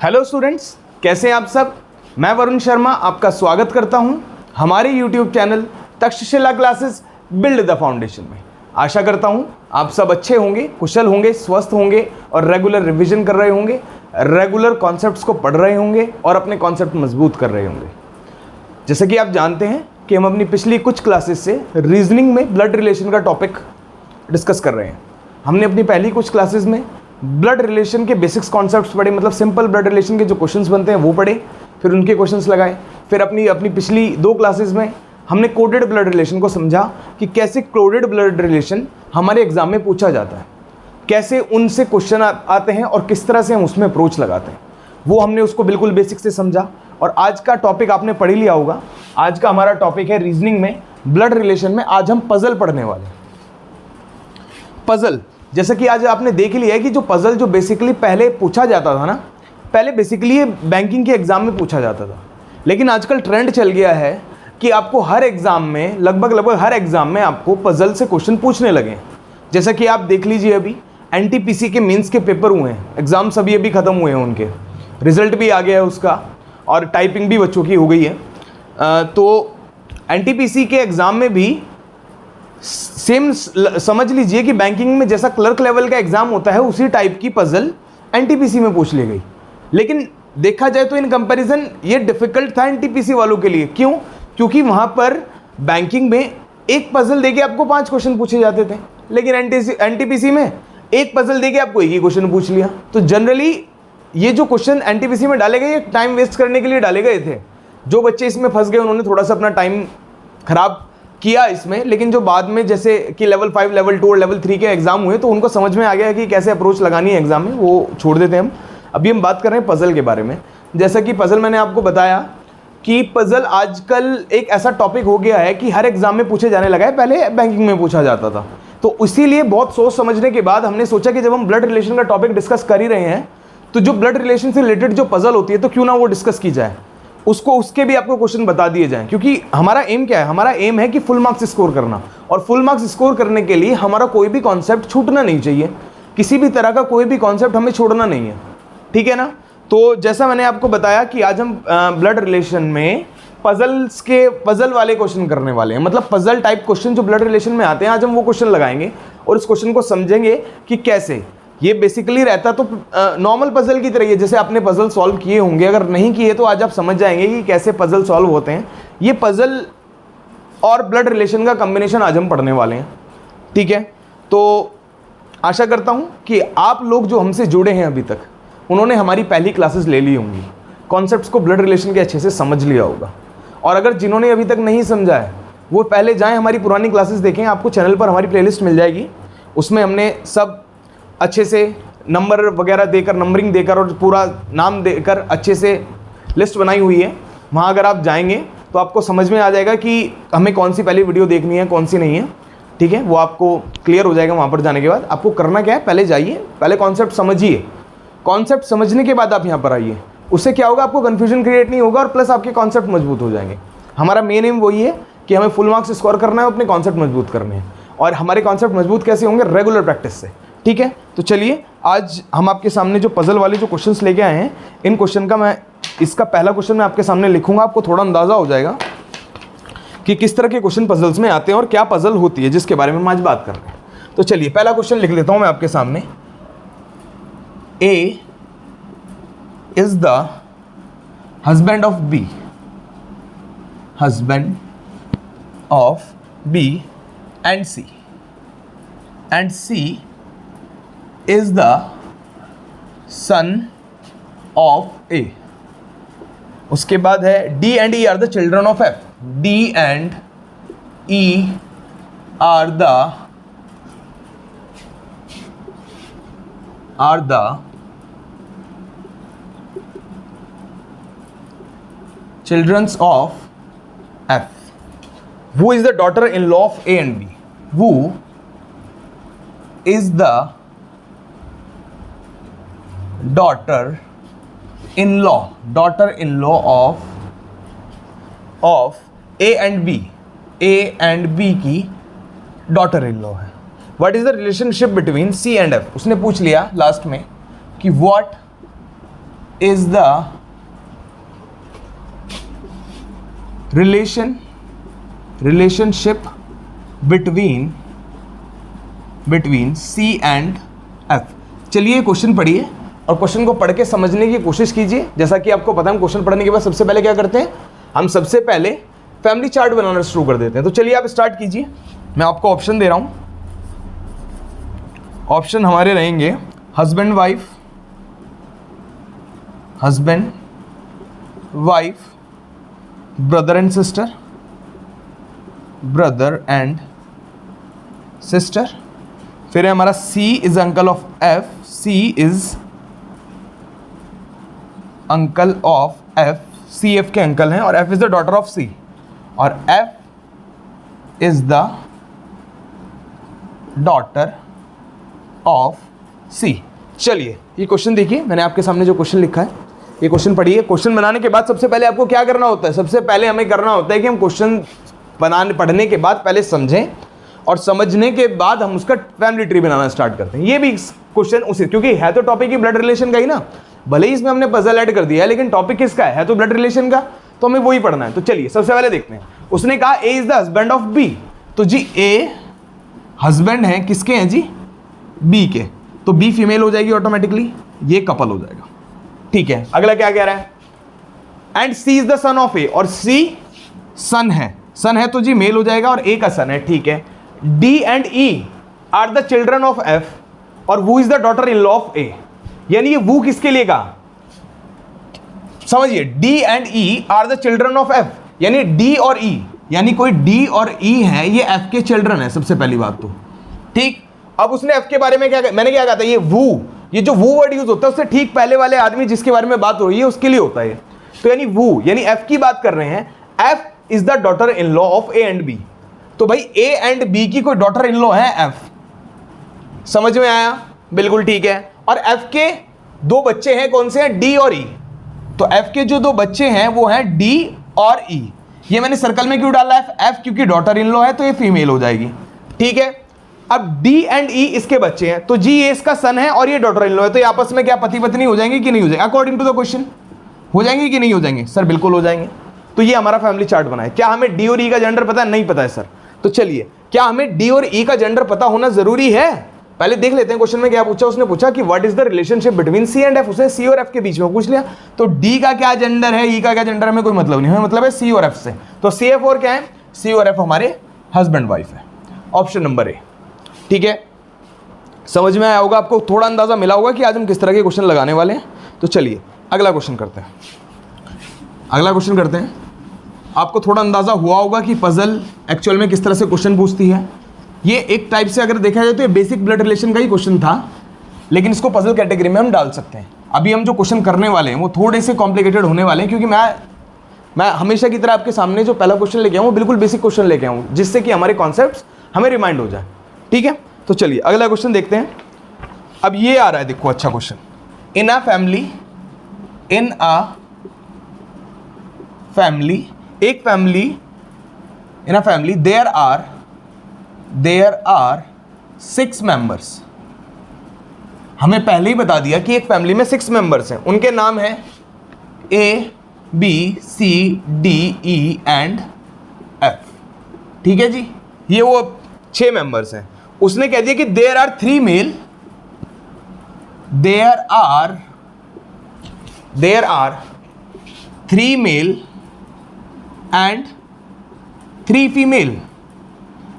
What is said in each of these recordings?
Hello students, कैसे हैं आप सब। मैं वरुण शर्मा आपका स्वागत करता हूं हमारे YouTube channel Takshashila classes build the foundation में। आशा करता हूं आप सब अच्छे होंगे, कुशल होंगे, स्वस्थ होंगे और रेगुलर रिवीजन कर रहे होंगे, रेगुलर कॉन्सेप्ट्स को पढ़ रहे होंगे और अपने कॉन्सेप्ट मजबूत कर रहे होंगे। जैसे कि आप जानते हैं कि हम अपनी पिछली कुछ क्लासेस से रीजनिंग में ब्लड रिलेशन का टॉपिक डिस्कस कर रहे हैं। हमने अपनी पहली कुछ क्लासेस में ब्लड रिलेशन के बेसिक्स कॉन्सेप्ट्स पढ़े, मतलब सिंपल ब्लड रिलेशन के जो क्वेश्चंस बनते हैं वो पढ़े, फिर उनके क्वेश्चंस लगाए। फिर अपनी पिछली दो क्लासेस में हमने कोडेड ब्लड रिलेशन को समझा कि कैसे कोडेड ब्लड रिलेशन हमारे एग्जाम में पूछा जाता है, कैसे उनसे क्वेश्चन आते हैं और किस तरह से हम उसमें अप्रोच लगाते हैं, वो हमने उसको बिल्कुल बेसिक से समझा। और आज का टॉपिक आपने पढ़ लिया होगा। आज का हमारा टॉपिक है रीजनिंग में ब्लड रिलेशन में। आज हम पजल पढ़ने वाले हैं। पजल, जैसा कि आज आपने देख लिया है कि जो पजल जो बेसिकली पहले पूछा जाता था ना, पहले बेसिकली ये बैंकिंग के एग्जाम में पूछा जाता था, लेकिन आजकल ट्रेंड चल गया है कि आपको हर एग्जाम में लगभग हर एग्जाम में आपको पजल से क्वेश्चन पूछने लगे हैं। जैसा कि आप देख लीजिए, अभी एनटीपीसी के मेंस के पेपर हुए हैं, एग्जाम्स अभी ख़त्म हुए हैं, उनके रिजल्ट भी आ गया है उसका, और टाइपिंग भी बच्चों की हो गई है। तो एनटीपीसी के एग्ज़ाम में भी सेम समझ लीजिए कि बैंकिंग में जैसा क्लर्क लेवल का एग्जाम होता है उसी टाइप की पजल एनटीपीसी में पूछ ली गई। लेकिन देखा जाए तो इन कंपैरिजन ये डिफिकल्ट था एनटीपीसी वालों के लिए। क्यों? क्योंकि वहां पर बैंकिंग में एक पजल देके आपको 5 क्वेश्चन पूछे जाते थे, लेकिन एनटीपीसी में एक पजल देके आपको एक ही क्वेश्चन पूछ लिया। तो जनरली ये जो क्वेश्चन एनटीपीसी में डाले गए, ये टाइम वेस्ट करने के लिए डाले गए थे। जो बच्चे इसमें फंस गए उन्होंने थोड़ा सा अपना टाइम खराब किया इसमें, लेकिन जो बाद में जैसे कि लेवल 5, लेवल 2 और लेवल 3 के एग्जाम हुए तो उनको समझ में आ गया कि कैसे अप्रोच लगानी है एग्जाम में, वो छोड़ देते हैं हम। अभी हम बात कर रहे हैं पजल के बारे में। जैसा कि पजल मैंने आपको बताया कि पजल आजकल एक ऐसा टॉपिक हो गया है कि हर एग्जाम में पूछे जाने लगा है, पहले बैंकिंग में पूछा जाता था। तो इसीलिए बहुत सोच समझने के बाद हमने सोचा कि जब हम ब्लड रिलेशन का टॉपिक डिस्कस कर ही रहे हैं तो जो ब्लड रिलेशन से रिलेटेड जो पजल होती है तो क्यों ना वो डिस्कस की जाए, उसके भी आपको क्वेश्चन बता दिए जाएं। क्योंकि हमारा एम क्या है? हमारा एम है कि फुल मार्क्स स्कोर करना, और फुल मार्क्स स्कोर करने के लिए हमारा कोई भी कॉन्सेप्ट छूटना नहीं चाहिए, किसी भी तरह का कोई भी कॉन्सेप्ट हमें छोड़ना नहीं है, ठीक है ना। तो जैसा मैंने आपको बताया कि आज हम ब्लड रिलेशन में पजल वाले क्वेश्चन करने वाले हैं, मतलब पजल टाइप क्वेश्चन जो ब्लड रिलेशन में आते हैं, आज हम वो क्वेश्चन लगाएंगे और इस क्वेश्चन को समझेंगे कि कैसे ये बेसिकली रहता तो नॉर्मल पजल की तरह ही है, जैसे आपने पजल सॉल्व किए होंगे। अगर नहीं किए तो आज आप समझ जाएंगे कि कैसे पजल सॉल्व होते हैं। ये पजल और ब्लड रिलेशन का कॉम्बिनेशन आज हम पढ़ने वाले हैं, ठीक है। तो आशा करता हूं कि आप लोग जो हमसे जुड़े हैं अभी तक, उन्होंने हमारी पहली क्लासेस ले ली होंगी, कॉन्सेप्ट्स को ब्लड रिलेशन के अच्छे से समझ लिया होगा। और अगर जिन्होंने अभी तक नहीं समझा है वो पहले जाएँ, हमारी पुरानी क्लासेस देखें। आपको चैनल पर हमारी प्लेलिस्ट मिल जाएगी, उसमें हमने सब अच्छे से नंबर वगैरह देकर, नंबरिंग देकर और पूरा नाम देकर अच्छे से लिस्ट बनाई हुई है। वहाँ अगर आप जाएंगे तो आपको समझ में आ जाएगा कि हमें कौन सी पहली वीडियो देखनी है, कौन सी नहीं है, ठीक है। वो आपको क्लियर हो जाएगा। वहाँ पर जाने के बाद आपको करना क्या है, पहले जाइए, पहले कॉन्सेप्ट समझिए। कॉन्सेप्ट समझने के बाद आप यहाँ पर आइए, उससे क्या होगा, आपको कन्फ्यूजन क्रिएट नहीं होगा और प्लस आपके कॉन्सेप्ट मजबूत हो जाएंगे। हमारा मेन एम वही है कि हमें फुल मार्क्स स्कोर करना है, अपने कॉन्सेप्ट मजबूत करने हैं। और हमारे कॉन्सेप्ट मजबूत कैसे होंगे? रेगुलर प्रैक्टिस से, ठीक है। तो चलिए, आज हम आपके सामने जो पजल वाले जो क्वेश्चंस लेके आए हैं, इन क्वेश्चन का इसका पहला क्वेश्चन मैं आपके सामने लिखूंगा। आपको थोड़ा अंदाजा हो जाएगा कि किस तरह के क्वेश्चन पजल्स में आते हैं और क्या पजल होती है, जिसके बारे में हम आज बात कर रहे हैं। तो चलिए, पहला क्वेश्चन लिख लेता हूं मैं आपके सामने। A is the husband of B, husband of B and C, and C is the son of A। उसके बाद है D and E are the children of F। D and E are the children of F। Who is the daughter-in-law of A and B? Who is the daughter-in-law of A and B। A and B की daughter-in-law है। What is the relationship between C and F? उसने पूछ लिया last में कि what is the relationship between C and F. चलिए question पढ़िए और क्वेश्चन को पढ़ के समझने की कोशिश कीजिए। जैसा कि आपको पता है, हम क्वेश्चन पढ़ने के बाद सबसे पहले क्या करते हैं, हम सबसे पहले फैमिली चार्ट बनाना शुरू कर देते हैं। तो चलिए आप स्टार्ट कीजिए, मैं आपको ऑप्शन दे रहा हूं। ऑप्शन हमारे रहेंगे husband wife, brother and sister. फिर है हमारा C is uncle of F, C is uncle of F, C F के अंकल हैं और F is the daughter of C, और F is the daughter of C। चलिए ये क्वेश्चन देखिए, मैंने आपके सामने जो क्वेश्चन लिखा है, ये क्वेश्चन पढ़िए। क्वेश्चन बनाने के बाद सबसे पहले आपको क्या करना होता है, सबसे पहले हमें करना होता है कि हम क्वेश्चन पढ़ने के बाद पहले समझें और समझने के बाद हम उसका फैमिली ट्री बनाना स्टार्ट करते हैं। ये भी क्वेश्चन उसी, क्योंकि है तो टॉपिक ही ब्लड रिलेशन का ही ना, भले ही इसमें हमने पजल ऐड कर दिया है, लेकिन टॉपिक किसका है तो ब्लड रिलेशन का, तो हमें वही पढ़ना है। तो चलिए सबसे पहले देखते हैं। उसने कहा A is the husband of B, तो जी ए हस्बैंड है किसके हैं जी, बी के, तो बी फीमेल हो जाएगी ऑटोमेटिकली, ये कपल हो जाएगा। ठीक है, अगला क्या कह रहा है, and C is the son of A, और सी सन है तो जी मेल हो जाएगा और ए का सन है। ठीक है, D and E are the children of F, और who is the daughter in law of A, यानी ये वू किसके लिए कहा, समझिए, D and E are the children of F, यानी डी और ई, यानी कोई डी और ई है, ये एफ के चिल्ड्रन है, सबसे पहली बात तो। ठीक, अब उसने एफ के बारे में क्या, मैंने क्या कहा था, ये वू, ये जो वू वर्ड यूज होता है उससे ठीक पहले वाले आदमी जिसके बारे में बात हो रही है उसके लिए होता है। तो यानी वू, यानी एफ की बात कर रहे हैं, F is the daughter in law of A and B, तो भाई ए एंड बी की कोई डॉटर इन लॉ है एफ, समझ में आया, बिल्कुल ठीक है। और एफ के दो बच्चे हैं, कौन से हैं, डी और ई, तो एफ के जो दो बच्चे हैं वो हैं डी और ई। ये मैंने सर्कल में क्यों डाला है, एफ क्योंकि डॉटर इन लॉ है तो ये फीमेल हो जाएगी। ठीक है, अब डी एंड ई इसके बच्चे हैं, तो जी ये इसका सन है और ये डॉटर इन लॉ है, तो ये आपस में क्या पति पत्नी हो जाएंगे कि नहीं हो जाएंगे, अकॉर्डिंग टू द क्वेश्चन हो जाएंगे कि नहीं हो जाएंगे, सर बिल्कुल हो जाएंगे। तो ये हमारा फैमिली चार्ट बना है। क्या हमें डी और ई का जेंडर पता है, नहीं पता है सर, तो चलिए क्या हमें डी और ई का जेंडर पता होना जरूरी है, पहले देख लेते हैं क्वेश्चन में क्या पूछा। उसने पूछा कि what is the relationship between C and F, उसने सी और एफ के बीच में पूछ लिया, तो डी का क्या जेंडर है, ई का क्या जेंडर है, हमें कोई मतलब नहीं, हमें मतलब है सी और एफ से। तो सी एफ और क्या है, सी और एफ हमारे हस्बैंड वाइफ है, ऑप्शन नंबर ए। ठीक है, समझ में आया होगा, आपको थोड़ा अंदाजा मिला होगा कि आज हम किस तरह के क्वेश्चन लगाने वाले हैं। तो चलिए अगला क्वेश्चन करते हैं। आपको थोड़ा अंदाजा हुआ होगा कि पजल एक्चुअल में किस तरह से क्वेश्चन पूछती है। ये एक टाइप से अगर देखा जाए तो ये बेसिक ब्लड रिलेशन का ही क्वेश्चन था, लेकिन इसको पजल कैटेगरी में हम डाल सकते हैं। अभी हम जो क्वेश्चन करने वाले हैं वो थोड़े से कॉम्प्लिकेटेड होने वाले हैं, क्योंकि मैं हमेशा की तरह आपके सामने जो पहला क्वेश्चन लेके आऊँ वो बिल्कुल बेसिक क्वेश्चन लेके आऊँ, जिससे कि हमारे कॉन्सेप्ट्स हमें रिमाइंड हो जाए। ठीक है, तो चलिए अगला क्वेश्चन देखते हैं। अब ये आ रहा है, देखो अच्छा question, in a family there are 6 members. हमें पहले ही बता दिया कि एक फैमिली में 6 मेंबर्स हैं, उनके नाम है A B C D E and F. ठीक है जी, ये वो 6 मेंबर्स हैं। उसने कह दिया कि there are 3 male, there are 3 male and 3 female.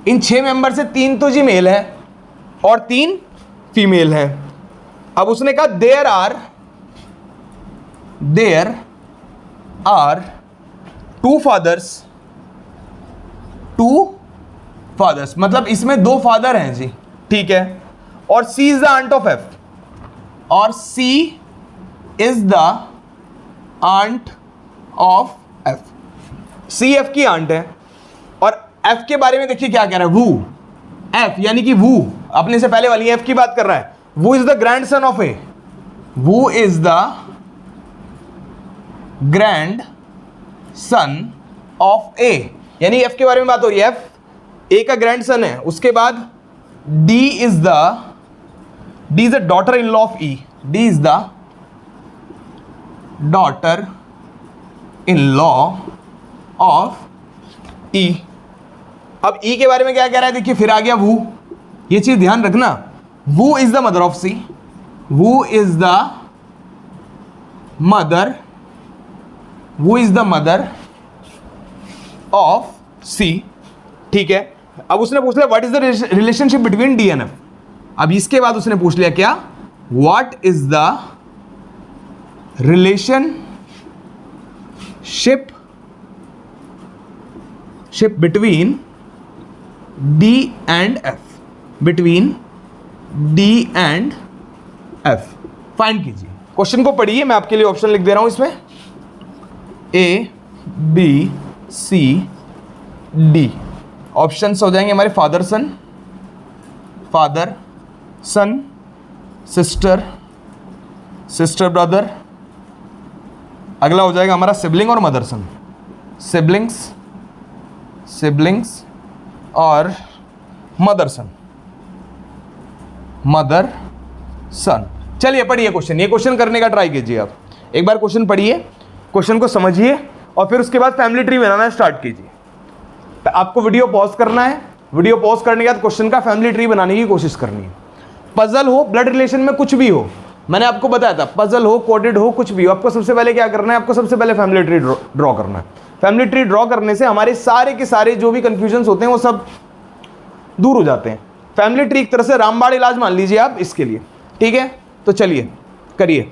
इन 6 मेंबर से 3 तो जी मेल है और 3 फीमेल है। अब उसने कहा देयर आर 2 फादर्स, मतलब इसमें 2 फादर हैं जी। ठीक है, और C is the aunt of F, और C is the aunt of F, C F की आंट है। और एफ के बारे में देखिए क्या कह रहा है, वू, एफ यानी कि वू अपने से पहले वाली एफ की बात कर रहा है। Who is the grandson of A, who is the grandson of A, यानी एफ के बारे में बात हो रही है, एफ ए का ग्रैंड सन है। उसके बाद D is the daughter in law of E, D is the daughter in law of E. अब ई के बारे में क्या कह रहा है, देखिए फिर आ गया वू, ये चीज ध्यान रखना, who is the mother of C, who is the mother, who is the mother of C, ठीक है। अब उसने पूछ लिया what is the relationship between D and F. अब इसके बाद उसने पूछ लिया क्या, what is the relationship between D and F, between D and F, find कीजिए। क्वेश्चन को पढ़िए, मैं आपके लिए ऑप्शन लिख दे रहा हूं इसमें, A B C D. Options हो जाएंगे हमारे father son, father son, sister, sister brother, अगला हो जाएगा हमारा सिबलिंग और मदर सन, सिबलिंग्स, सिबलिंग्स और मदर सन, मदर सन। चलिए पढ़िए क्वेश्चन, ये क्वेश्चन करने का ट्राई कीजिए आप, एक बार क्वेश्चन पढ़िए, क्वेश्चन को समझिए और फिर उसके बाद फैमिली ट्री बनाना स्टार्ट कीजिए। तो आपको वीडियो पॉज करना है, वीडियो पॉज करने के बाद क्वेश्चन का फैमिली ट्री बनाने की कोशिश करनी है। पजल हो, ब्लड रिलेशन में कुछ भी हो, मैंने आपको बताया था, पजल हो, कोडेड हो, कुछ भी हो, आपको सबसे पहले क्या करना है, आपको सबसे पहले फैमिली ट्री ड्रॉ करना है। फैमिली ट्री ड्रॉ करने से हमारे सारे के सारे जो भी कंफ्यूजन होते हैं वो सब दूर हो जाते हैं। फैमिली ट्री एक तरह से रामबाण इलाज मान लीजिए आप इसके लिए, ठीक है। तो चलिए करिए।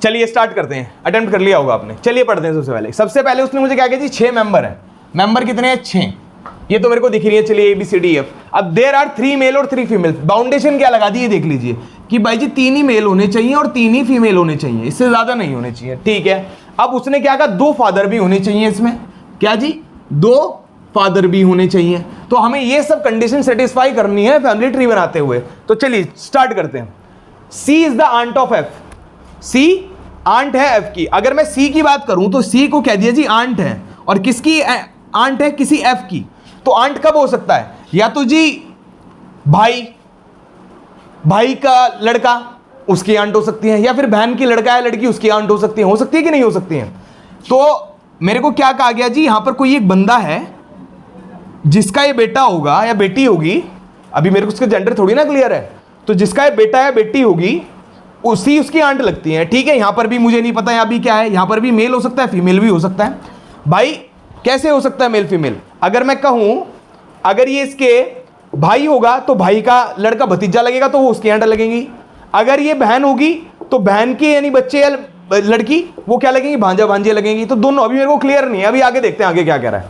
चलिए स्टार्ट करते हैं, अटेम्प्ट कर लिया होगा आपने। चलिए पढ़ते हैं। सबसे पहले उसने मुझे क्या कहा जी, 6 मेंबर है। मेंबर कितने हैं, 6, ये तो मेरे को दिख रही है। चलिए ABCDEF। अब देयर आर 3 मेल और 3 फीमेल। बाउंडेशन क्या लगा दी, ये देख लीजिए कि भाई जी 3 ही मेल होने चाहिए और 3 ही फीमेल होने चाहिए, इससे ज्यादा नहीं होने चाहिए, ठीक है। अब उसने क्या कहा, 2 फादर भी होने चाहिए इसमें, क्या जी, 2 फादर भी होने चाहिए। तो हमें ये सब कंडीशन सेटिस्फाई करनी है फैमिली ट्री बनाते हुए। तो चलिए स्टार्ट करते हैं। C is the aunt of F, C aunt है एफ की। अगर मैं सी की बात करूं तो सी को कह दिया जी आंट है, और किसकी आंट है, किसी एफ की। तो आंट कब हो सकता है, या तो जी भाई का लड़का, उसकी आंट हो सकती है, या फिर बहन की लड़का है लड़की, उसकी आंट हो सकती है कि नहीं हो सकती है। तो मेरे को क्या कहा गया जी, यहां पर कोई एक बंदा है जिसका ये बेटा होगा या बेटी होगी, अभी मेरे को उसका जेंडर थोड़ी ना क्लियर है, तो जिसका ये बेटा या बेटी होगी उसी उसकी आंट लगती है, ठीक है। यहां पर भी मुझे नहीं पता यहां भी क्या है, यहां पर भी मेल हो सकता है, फीमेल भी हो सकता है। भाई कैसे हो सकता है मेल फीमेल, अगर मैं कहूं अगर ये इसके भाई होगा तो भाई का लड़का भतीजा लगेगा तो वो उसकी आंट लगेंगी। अगर ये बहन होगी तो बहन की यानी बच्चे या लड़की वो क्या लगेंगी, भांजा भांजे लगेंगी। तो दोनों अभी मेरे को क्लियर नहीं है, अभी आगे देखते हैं आगे क्या कह रहा है।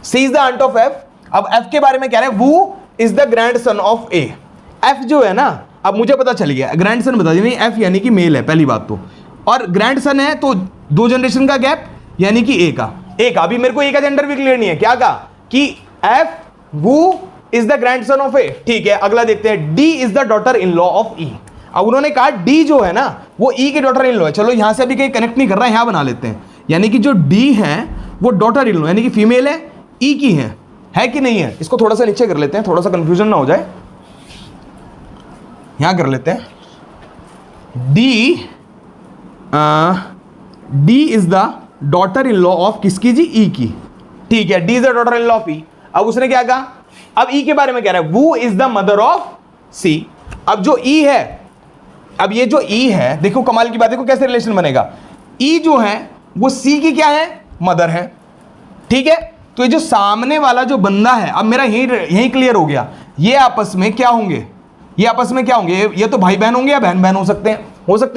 C is the aunt of F. अब एफ के बारे में कह रहा है वो is the grandson of A. F जो है ना, अब मुझे पता चल गया ग्रैंड सन बता दी, एफ यानी कि मेल है पहली बात तो, और ग्रैंड सन है तो 2 जनरेशन का गैप यानी कि ए का। अभी मेरे को ए का जेंडर भी क्लियर नहीं है, क्या कहा कि एफ वो is the grandson of A, ठीक है। अगला देखते हैं, D is the daughter in law of E. अब उन्होंने कहा डी जो है ना वो ई के डॉटर इन लॉ है। चलो यहां से अभी कहीं कनेक्ट नहीं कर रहा है, यहां बना लेते हैं, यानी कि जो डी है वो डॉटर इन लॉ यानी कि फीमेल है, ई की है कि नहीं है। इसको थोड़ा सा नीचे कर लेते हैं, थोड़ा सा कंफ्यूजन ना हो जाए, यहां कर लेते हैं। D is the daughter in law of किसकी जी, ई की, ठीक है। D is the daughter in law of E. अब उसने क्या कहा, अब ई के बारे में कह रहा है वो इज द मदर ऑफ सी। अब जो ई है, अब ये जो ई है, देखो कमाल की बात, देखो कैसे रिलेशन बनेगा। ई जो है वो सी की क्या है, मदर है, ठीक है। तो ये जो सामने वाला जो बंदा है, अब मेरा यही क्लियर हो गया, ये आपस में क्या होंगे, ये आपस में क्या होंगे, ये तो भाई बहन होंगे या बहन बहन हो सकते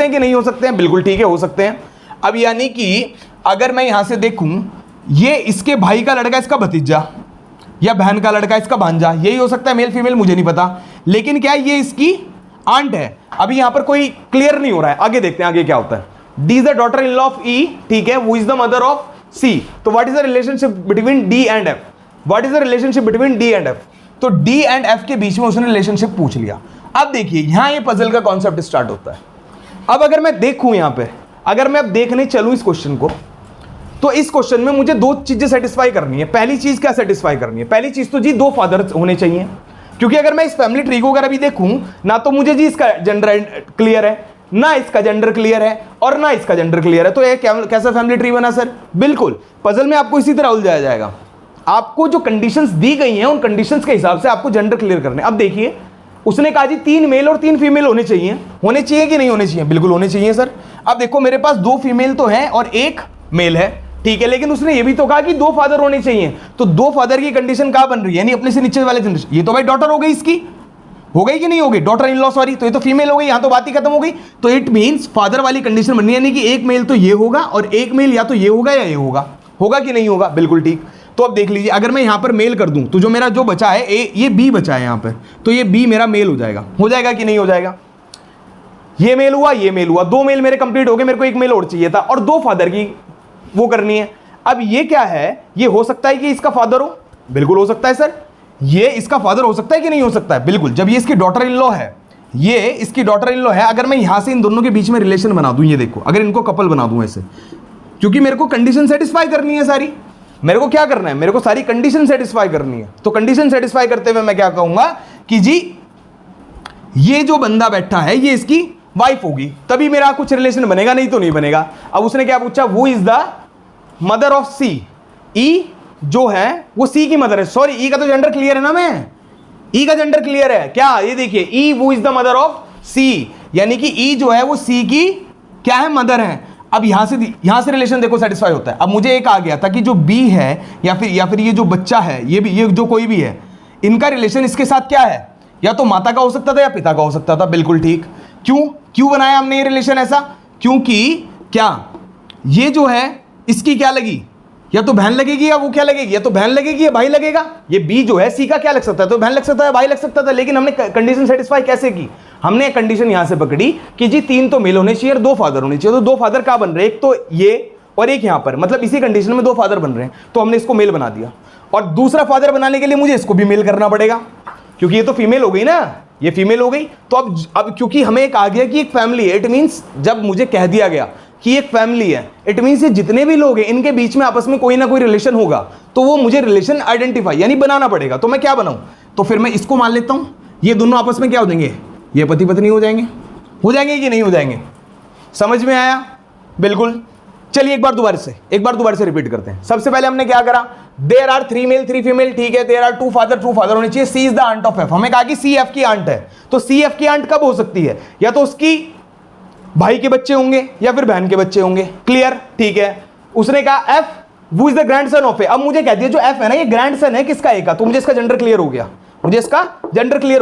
हैं कि नहीं हो सकते हैं, बिल्कुल ठीक है हो सकते हैं। अब यानी कि अगर मैं यहां से देखूं, ये इसके भाई का लड़का इसका भतीजा, या बहन का लड़का इसका भांजा, यही हो सकता है, मेल फीमेल मुझे नहीं पता, लेकिन क्या ये इसकी आंट है। अभी यहां पर कोई क्लियर नहीं हो रहा है, आगे देखते हैं आगे क्या होता है। D is the daughter in law of E, ठीक है, वो is the mother of C. तो what is the relationship between D and F, what is the relationship between D and F. तो डी एंड एफ के बीच में उसने relationship पूछ लिया। अब देखिए यहां ये पजल का कॉन्सेप्ट स्टार्ट होता है। अब अगर मैं देखूं यहां पे, अगर मैं अब देखने चलूं इस क्वेश्चन को, तो इस क्वेश्चन में मुझे 2 चीजें सेटिस्फाई करनी है। पहली चीज क्या सेटिस्फाई करनी है, पहली चीज तो जी 2 फादर होने चाहिए, क्योंकि अगर मैं इस फैमिली ट्री को अगर अभी देखूं ना, तो मुझे जी इसका जेंडर क्लियर है, ना इसका जेंडर क्लियर है, और ना इसका जेंडर क्लियर है, तो ये कैसा फैमिली ट्री बना सर? बिल्कुल पजल में आपको इसी तरह उलझाया जाएगा। आपको जो कंडीशंस दी गई हैं उन कंडीशंस के हिसाब से आपको जेंडर क्लियर करने। अब देखिए, उसने कहा जी 3 मेल और 3 फीमेल होने चाहिए कि नहीं होने चाहिए? बिल्कुल होने चाहिए सर। अब देखो मेरे पास 2 फीमेल तो हैं और 1 मेल है, ठीक है, लेकिन उसने ये भी तो कहा कि 2 फादर होने चाहिए, तो 2 फादर की कंडीशन कहां बन रही है? यानी अपने से नीचे वाले जनरेशन। ये तो भाई डॉटर हो गई, इसकी हो गई कि नहीं हो गई? डॉटर इन लॉ, सॉरी, तो ये तो फीमेल हो गई, यहां तो बात ही खत्म हो गई। तो इट मींस फादर वाली कंडीशन बननी है, यानी कि 1 मेल तो ये होगा और 1 मेल या तो ये होगा या ये होगा। होगा कि नहीं होगा? बिल्कुल ठीक। तो अब देख लीजिए, अगर मैं यहां पर मेल कर दूं तो जो मेरा जो बचा है ये बी बचा है यहां पर, तो ये बी मेरा मेल हो जाएगा कि नहीं हो जाएगा? ये मेल हुआ, ये मेल हुआ, 2 मेल मेरे कंप्लीट हो गए, मेरे को 1 मेल और चाहिए था और 2 फादर की वो करनी है। अब ये क्या है? ये हो सकता है कि इसका फादर हो, बिल्कुल हो सकता है सर। ये इसका फादर हो सकता है कि नहीं हो सकता है? बिल्कुल। जब ये इसकी डॉटर इन लॉ है, ये इसकी डॉटर इन लॉ है, अगर मैं यहां से इन दोनों के बीच में रिलेशन बना दूं, ये देखो, अगर इनको कपल बना दूं ऐसे, क्योंकि मेरे को कंडीशन सेटिस्फाई करनी है सारी। मेरे को क्या करना है? मेरे को सारी कंडीशन सेटिस्फाई करनी है। तो कंडीशन सेटिस्फाई करते हुए मैं क्या कहूंगा कि जी ये जो बंदा बैठा है ये इसकी वाइफ होगी, तभी मेरा कुछ रिलेशन बनेगा, नहीं तो नहीं बनेगा। अब उसने क्या पूछा? वो इज द मदर ऑफ सी। ई जो है वो सी की मदर है। सॉरी, ई का तो जेंडर क्लियर है ना, मैं ई का जेंडर क्लियर है क्या? ये देखिए, ई वो इज द मदर ऑफ सी, यानी कि ई जो है वो सी की क्या है? मदर है। अब यहां से रिलेशन देखो सेटिस्फाई होता है। अब मुझे एक आ गया था कि जो बी है या फिर ये जो बच्चा है, ये जो कोई भी है, इनका रिलेशन इसके साथ क्या है? या तो माता का हो सकता था या पिता का हो सकता था। बिल्कुल ठीक। क्यों बनाया हमने ये रिलेशन ऐसा? क्योंकि क्या ये जो है इसकी क्या लगी? या तो बहन लगेगी या वो क्या लगेगी? या तो बहन लगेगी या भाई लगेगा। ये बी जो है सी का क्या लग सकता है? तो बहन लग सकता है, भाई लग सकता था। लेकिन हमने कंडीशन सेटिस्फाई कैसे की? हमने कंडीशन यहां से पकड़ी कि जी 3 तो मेल होने चाहिए और 2 फादर होने चाहिए। तो 2 फादर कहां बन रहे हैं? एक तो ये और एक यहां पर, मतलब इसी कंडीशन में 2 फादर बन रहे हैं, तो हमने इसको मेल बना दिया। और दूसरा फादर बनाने के लिए मुझे इसको भी मेल करना पड़ेगा, क्योंकि ये तो फीमेल हो गई ना, ये फीमेल हो गई। तो अब क्योंकि हमें एक आ गया कि एक फैमिली है, इट मींस जब मुझे कह दिया गया कि एक फैमिली है, इट मींस ये जितने भी लोग हैं इनके बीच में आपस में कोई ना कोई रिलेशन होगा, तो वो मुझे रिलेशन आइडेंटिफाई यानी बनाना पड़ेगा। तो मैं क्या बनाऊं? तो फिर मैं इसको मान लेता हूं, ये दोनों आपस में क्या हो जाएंगे? ये पति पत्नी हो जाएंगे कि नहीं हो जाएंगे? समझ में आया? बिल्कुल। चलिए एक बार दोबारा से रिपीट करते हैं। सबसे पहले हमने क्या करा? देयर आर 3 मेल 3 फीमेल, ठीक है। देयर आर 2 फादर होने चाहिए। C is the aunt of F. हमें कहा कि सी एफ की आंट है, तो सी एफ की आंट कब हो सकती है? या तो उसकी भाई के बच्चे होंगे या फिर बहन के बच्चे होंगे। क्लियर? ठीक है। उसने कहा एफ वो इज द ग्रैंडसन ऑफ ए। अब मुझे कह दिया जो एफ है ना, ये ग्रैंडसन है किसका? ए का। तो मुझे इसका जेंडर क्लियर हो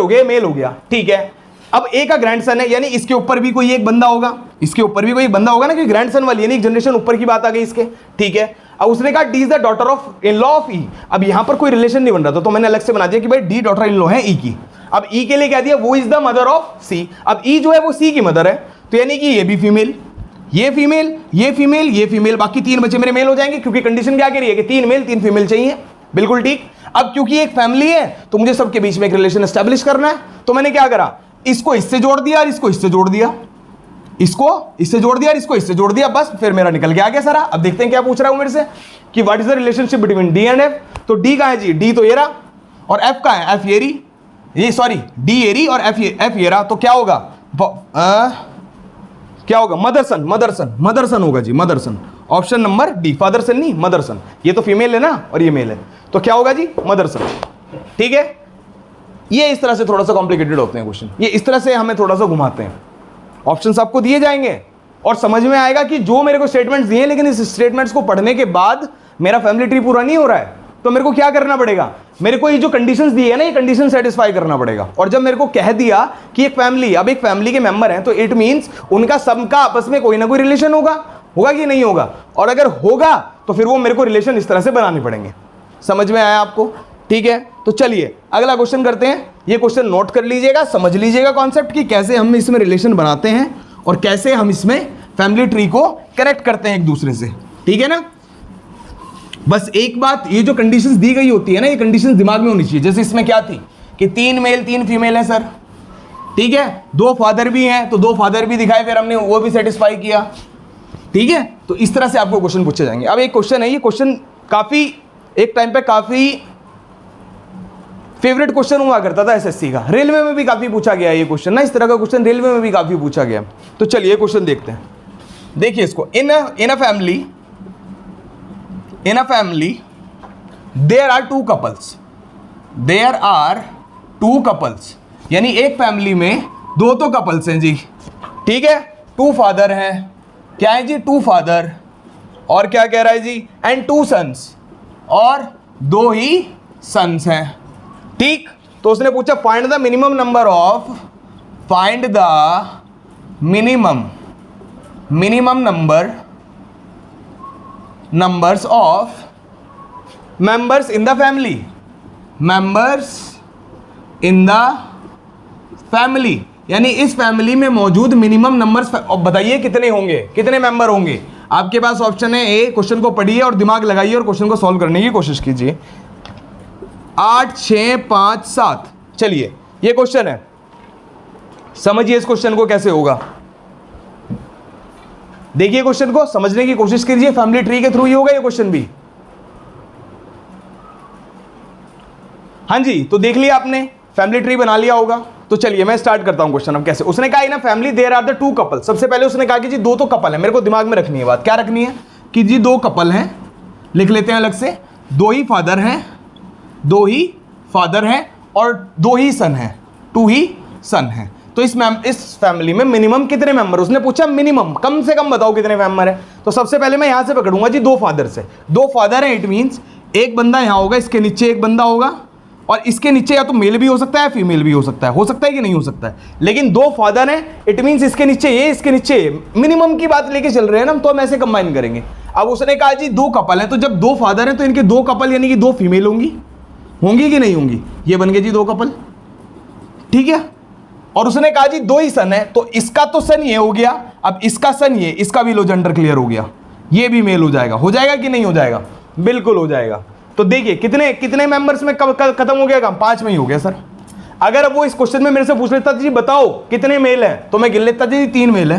गया, मेल हो गया, ठीक है। अब ए का ग्रैंडसन है, यानी इसके ऊपर भी कोई एक बंदा होगा, ना, कि ग्रैंडसन वाली यानी एक जनरेशन ऊपर की बात आ गई इसके, ठीक है। अब उसने कहा D is the daughter of in law of E. अब यहां पर कोई रिलेशन नहीं बन रहा था, तो मैंने अलग से बना दिया कि भाई डी डॉटर इन लॉ है ई की। अब ई के लिए कह दिया वो इज द मदर ऑफ सी। अब ई जो है वो सी की मदर है, तो यानी कि ये भी फीमेल, ये फीमेल, बाकी 3 बच्चे मेरे मेल हो जाएंगे, क्योंकि कंडीशन क्या कह रही है कि 3 मेल 3 फीमेल चाहिए। बिल्कुल ठीक। अब क्योंकि एक फैमिली है तो मुझे सबके बीच में एक रिलेशन एस्टेब्लिश करना है, तो मैंने क्या करा? इसको इससे जोड़ दिया और इसको इससे जोड़ दिया, इसको इससे जोड़ दिया और इसको इससे जोड़ दिया, बस फिर मेरा निकल के आ गया सारा। अब देखते हैं क्या पूछ रहा हूं मेरे से कि what is the relationship between D and F. तो डी कहां है जी? डी तो ये रहा, और एफ कहां है? एफ येरी, ये सॉरी डी येरी और एफ ये रहा। तो क्या होगा? मदरसन होगा जी, मदरसन। ऑप्शन नंबर डी, फादरसन नहीं, मदरसन। ये तो फीमेल है ना और ये मेल है, तो क्या होगा जी? मदरसन। ठीक है। ये इस तरह से थोड़ा सा कॉम्प्लिकेटेड होते हैं क्वेश्चन, ये इस तरह से हमें थोड़ा सा घुमाते हैं। ऑप्शंस आपको दिए जाएंगे और समझ में आएगा कि जो मेरे को स्टेटमेंट्स दिए, लेकिन इस स्टेटमेंट्स को पढ़ने के बाद मेरा फैमिली ट्री पूरा नहीं हो रहा है, तो मेरे को क्या करना पड़ेगा? मेरे को ये जो कंडीशंस दी है ना, ये कंडीशन सेटिस्फाई करना पड़ेगा। और जब मेरे को कह दिया कि एक फैमिली, अब एक फैमिली के मेंबर हैं, तो इट मींस उनका सबका आपस में कोई ना कोई रिलेशन होगा कि नहीं होगा? और अगर होगा तो फिर वो मेरे को रिलेशन इस तरह से बनाने पड़ेंगे। समझ में आया आपको? ठीक है। तो चलिए अगला क्वेश्चन करते हैं। ये क्वेश्चन नोट कर लीजिएगा, समझ लीजिएगा कॉन्सेप्ट कि कैसे हम इसमें रिलेशन बनाते हैं और कैसे हम इसमें फैमिली ट्री को कनेक्ट करते हैं एक दूसरे से। ठीक है ना? बस एक बात, ये जो कंडीशंस दी गई होती है ना, ये कंडीशंस दिमाग में होनी चाहिए। जैसे इसमें क्या थी कि 3 मेल 3 फीमेल है सर, ठीक है। 2 फादर भी हैं, तो 2 फादर भी दिखाए, फिर हमने वो भी सेटिस्फाई किया। ठीक है। तो इस तरह से आपको क्वेश्चन पूछे जाएंगे। अब एक क्वेश्चन है, ये क्वेश्चन काफी एक टाइम पे काफी फेवरेट क्वेश्चन हुआ करता था एसएससी का, रेलवे में भी काफी पूछा गया ये क्वेश्चन ना, इस तरह का क्वेश्चन रेलवे में भी काफी पूछा गया। तो चलिए क्वेश्चन देखते हैं, देखिए इसको, in a family there are two couples, यानी एक फैमिली में दो तो कपल्स हैं जी, ठीक है, टू फादर हैं, क्या है जी, टू फादर, और क्या कह रहा है जी, एंड टू सन्स, और दो ही सन्स हैं, ठीक। तो उसने पूछा find the minimum numbers of members in the family, यानी इस फैमिली में मौजूद मिनिमम नंबर्स, बताइए कितने होंगे, कितने मेंबर होंगे। आपके पास ऑप्शन है ए, क्वेश्चन को पढ़िए और दिमाग लगाइए और क्वेश्चन को सॉल्व करने की कोशिश कीजिए। 8, 6, 5, 7, चलिए ये क्वेश्चन है, समझिए इस क्वेश्चन को कैसे होगा। देखिए क्वेश्चन को समझने की कोशिश कीजिए, फैमिली ट्री के थ्रू ही होगा ये क्वेश्चन भी। हाँ जी, तो देख लिया आपने, फैमिली ट्री बना लिया होगा। तो चलिए मैं स्टार्ट करता हूं क्वेश्चन। अब कैसे, उसने कहा ना family there are the two couple, सबसे पहले उसने कहा कि जी दो तो कपल है, मेरे को दिमाग में रखनी है बात, क्या रखनी है कि जी दो कपल हैं, लिख लेते हैं अलग से, दो ही फादर हैं और दो ही सन हैं, टू ही सन हैं। तो इस फैमिली में मिनिमम कितने मेंबर, उसने पूछा मिनिमम, कम से कम बताओ कितने मेंबर है। तो सबसे पहले मैं यहां से पकड़ूंगा जी, दो फादर से, दो फादर हैं, इट मींस एक बंदा यहां होगा, इसके नीचे एक बंदा होगा, और इसके नीचे या तो मेल भी हो सकता है फीमेल भी हो सकता है कि नहीं हो सकता है, लेकिन दो फादर हैं, इट मींस इसके नीचे ये, इसके नीचे ये, मिनिमम की बात लेके चल रहे हैं ना, तो हम ऐसे कंबाइन करेंगे। अब उसने कहा जी दो कपल हैं, तो जब दो फादर हैं तो इनके दो कपल यानी कि दो फीमेल होंगी कि नहीं होंगी, ये बन गए जी दो कपल, ठीक है। और उसने कहा जी दो ही सन है, तो इसका तो सन ये हो गया, अब इसका सन ये, इसका भी लो जेंडर क्लियर हो गया, ये भी मेल हो जाएगा कि नहीं हो जाएगा, बिल्कुल हो जाएगा। तो देखिए कितने मेंबर्स में खत्म हो गया काम, 5 में ही हो गया सर। अगर अब वो इस क्वेश्चन में मेरे से पूछ लेता जी बताओ कितने मेल हैं, तो मैं गिन लेता जी 3 मेल है,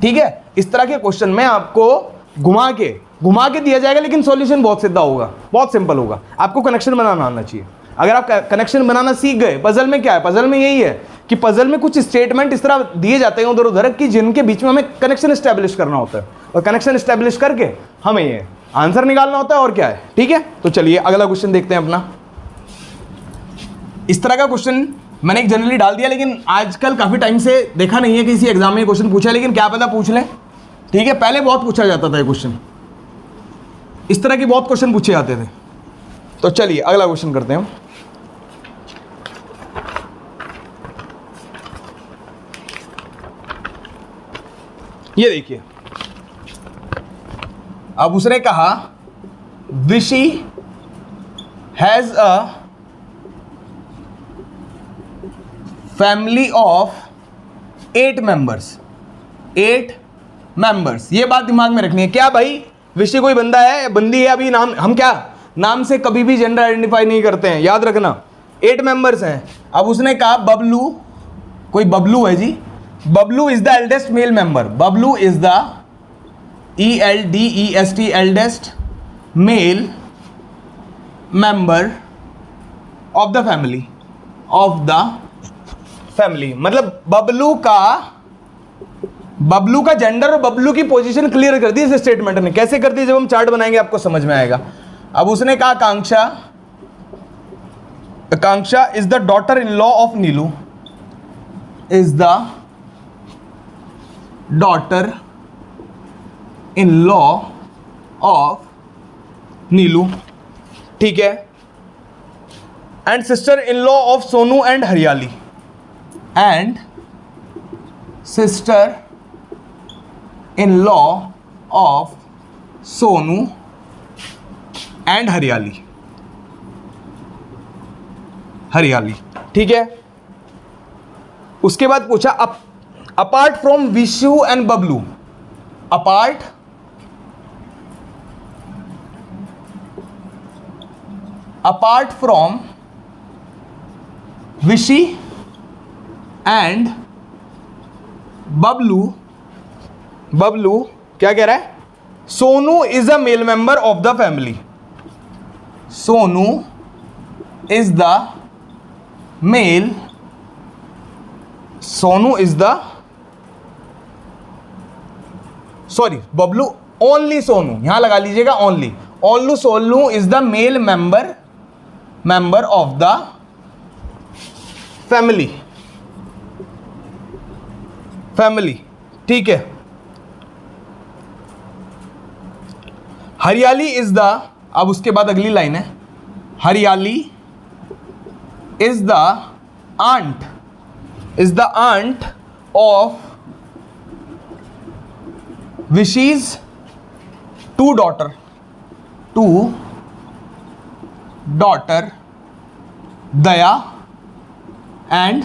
ठीक है। इस तरह के क्वेश्चन में आपको घुमा के दिया जाएगा, लेकिन सॉल्यूशन बहुत सीधा होगा, बहुत सिंपल होगा। आपको कनेक्शन बनाना आना चाहिए। अगर आप कनेक्शन बनाना सीख गए, पजल में क्या है, पजल में यही है कि पजल में कुछ स्टेटमेंट इस तरह दिए जाते हैं उधर उधर कि जिनके बीच में हमें कनेक्शन स्टैब्लिश करना होता है, और कनेक्शन स्टैब्लिश करके हमें ये आंसर निकालना होता है, और क्या है, ठीक है। तो चलिए अगला क्वेश्चन देखते हैं अपना। इस तरह का क्वेश्चन मैंने एक जनरली डाल दिया, लेकिन आजकल काफी टाइम से देखा नहीं है कि किसी एग्जाम में क्वेश्चन पूछा, लेकिन क्या पता पूछ लें, ठीक है। पहले बहुत पूछा जाता था ये क्वेश्चन, इस तरह के बहुत क्वेश्चन पूछे जाते थे। तो चलिए अगला क्वेश्चन करते हैं हम। ये देखिए, अब उसने कहा विशी has a family of 8 members. ये बात दिमाग में रखनी है। क्या भाई, विशी कोई बंदा है, बंदी है, अभी नाम, हम क्या नाम से कभी भी जेंडर आइडेंटिफाई नहीं करते हैं, याद रखना। 8 मेंबर्स हैं। अब उसने कहा बबलू, कोई बबलू है जी, Bablu is the eldest male member, Bablu is the ELDEST eldest male member of the family, मतलब बबलू का जेंडर और बबलू की पोजीशन क्लियर कर दी इस स्टेटमेंट ने। कैसे कर दी, जब हम चार्ट बनाएंगे आपको समझ में आएगा। अब उसने कहा Akanksha is the daughter in law of Neelu, is the daughter in law of Neelu, ठीक है, and sister in law of Sonu and Hariyali, and sister in law of Sonu and Hariyali, ठीक है। उसके बाद पूछा apart from Vishu and Bablu, apart from Vishi and Bablu क्या कह रहा है, Sonu is a male member of the family, Sonu is the male, Sonu is the, sorry Bablu, only Sonu, यहां लगा लीजिएगा only, only Sonu is the male member of the family, ठीक है। हरियाली इज द, अब उसके बाद अगली लाइन है, Hariyali is the aunt of Vishi's two daughter Daya and